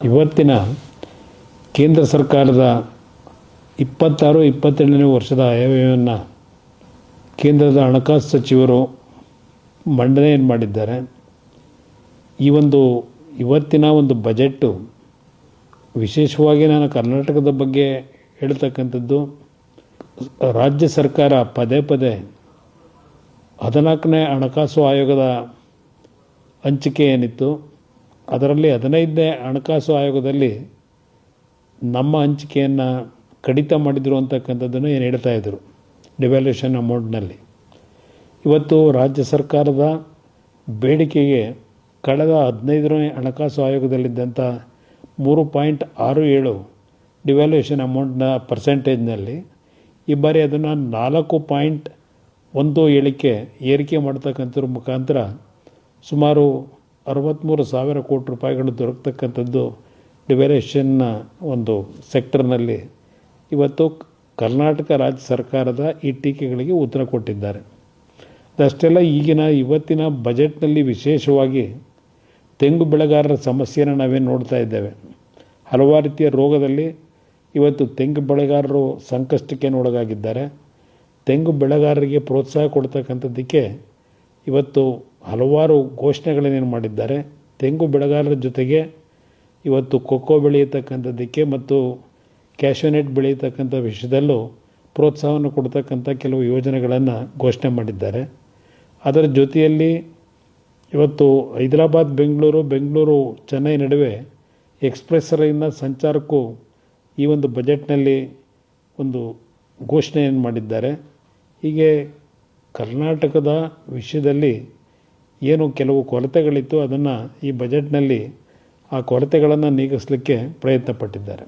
ಇವತ್ತಿನ ಕೇಂದ್ರ ಸರ್ಕಾರದ 26-27ನೇ ವರ್ಷದ ಆಯವ್ಯಯವನ್ನು ಕೇಂದ್ರದ ಹಣಕಾಸು ಸಚಿವರು ಮಂಡನೆಯನ್ನು ಮಾಡಿದ್ದಾರೆ. ಇವತ್ತಿನ ಒಂದು ಬಜೆಟ್ಟು ವಿಶೇಷವಾಗಿ ನಾನು ಕರ್ನಾಟಕದ ಬಗ್ಗೆ ಹೇಳ್ತಕ್ಕಂಥದ್ದು, ರಾಜ್ಯ ಸರ್ಕಾರ ಪದೇ ಪದೇ 14ನೇ ಹಣಕಾಸು ಆಯೋಗದ ಹಂಚಿಕೆ ಏನಿತ್ತು, ಅದರಲ್ಲಿ 15ನೇ ಹಣಕಾಸು ಆಯೋಗದಲ್ಲಿ ನಮ್ಮ ಹಂಚಿಕೆಯನ್ನು ಕಡಿತ ಮಾಡಿದರು ಅಂತಕ್ಕಂಥದ್ದನ್ನು ಏನು ಹೇಳ್ತಾಯಿದ್ರು ಡಿವ್ಯಾಲ್ಯೂಷನ್ ಅಮೌಂಟ್ನಲ್ಲಿ. ಇವತ್ತು ರಾಜ್ಯ ಸರ್ಕಾರದ ಬೇಡಿಕೆಗೆ ಕಳೆದ 15ನೇ ಹಣಕಾಸು ಆಯೋಗದಲ್ಲಿದ್ದಂಥ 3.67 ಡಿವ್ಯಾಲ್ಯೂಷನ್ ಅಮೌಂಟ್ನ ಪರ್ಸೆಂಟೇಜ್ನಲ್ಲಿ ಈ ಬಾರಿ ಅದನ್ನು 4.17ಕ್ಕೆ ಏರಿಕೆ ಮಾಡ್ತಕ್ಕಂಥದ್ರ ಮುಖಾಂತರ ಸುಮಾರು 63,000 ಕೋಟಿ ರೂಪಾಯಿಗಳು ದೊರಕತಕ್ಕಂಥದ್ದು ಡಿವ್ಯಾಲ್ಯೂಷನ್ನ ಒಂದು ಸೆಕ್ಟರ್ನಲ್ಲಿ. ಇವತ್ತು ಕರ್ನಾಟಕ ರಾಜ್ಯ ಸರ್ಕಾರದ ಈ ಟೀಕೆಗಳಿಗೆ ಉತ್ತರ ಕೊಟ್ಟಿದ್ದಾರೆ. ಅದಷ್ಟೆಲ್ಲ ಇವತ್ತಿನ ಬಜೆಟ್ನಲ್ಲಿ ವಿಶೇಷವಾಗಿ ತೆಂಗು ಬೆಳೆಗಾರರ ಸಮಸ್ಯೆಯನ್ನು ನಾವೇನು ನೋಡ್ತಾ ಇದ್ದೇವೆ. ಹಲವಾರು ರೀತಿಯ ರೋಗದಲ್ಲಿ ಇವತ್ತು ತೆಂಗು ಬೆಳೆಗಾರರು ಸಂಕಷ್ಟಕ್ಕೆ ಒಳಗಾಗಿದ್ದಾರೆ. ತೆಂಗು ಬೆಳೆಗಾರರಿಗೆ ಪ್ರೋತ್ಸಾಹ ಕೊಡ್ತಕ್ಕಂಥದ್ದಕ್ಕೆ ಇವತ್ತು ಹಲವಾರು ಘೋಷಣೆಗಳನ್ನೇನು ಮಾಡಿದ್ದಾರೆ. ತೆಂಗು ಬೆಳೆಗಾರರ ಜೊತೆಗೆ ಇವತ್ತು ಕೊಕ್ಕೋ ಬೆಳೆಯತಕ್ಕಂಥದ್ದಕ್ಕೆ ಮತ್ತು ಕ್ಯಾಶ್ಯೂನಟ್ ಬೆಳೆಯತಕ್ಕಂಥ ವಿಷಯದಲ್ಲೂ ಪ್ರೋತ್ಸಾಹವನ್ನು ಕೊಡ್ತಕ್ಕಂಥ ಕೆಲವು ಯೋಜನೆಗಳನ್ನು ಘೋಷಣೆ ಮಾಡಿದ್ದಾರೆ. ಅದರ ಜೊತೆಯಲ್ಲಿ ಇವತ್ತು ಹೈದರಾಬಾದ್ ಬೆಂಗಳೂರು ಚೆನ್ನೈ ನಡುವೆ ಎಕ್ಸ್ಪ್ರೆಸ್ ರೈಲಿನ ಸಂಚಾರಕ್ಕೂ ಈ ಒಂದು ಬಜೆಟ್ನಲ್ಲಿ ಒಂದು ಘೋಷಣೆಯನ್ನು ಮಾಡಿದ್ದಾರೆ. ಹೀಗೆ ಕರ್ನಾಟಕದ ವಿಷಯದಲ್ಲಿ ಏನು ಕೆಲವು ಕೊರತೆಗಳಿತ್ತು, ಅದನ್ನು ಈ ಬಜೆಟ್ನಲ್ಲಿ ಆ ಕೊರತೆಗಳನ್ನು ನೀಗಿಸಲಿಕ್ಕೆ ಪ್ರಯತ್ನ ಪಟ್ಟಿದ್ದಾರೆ.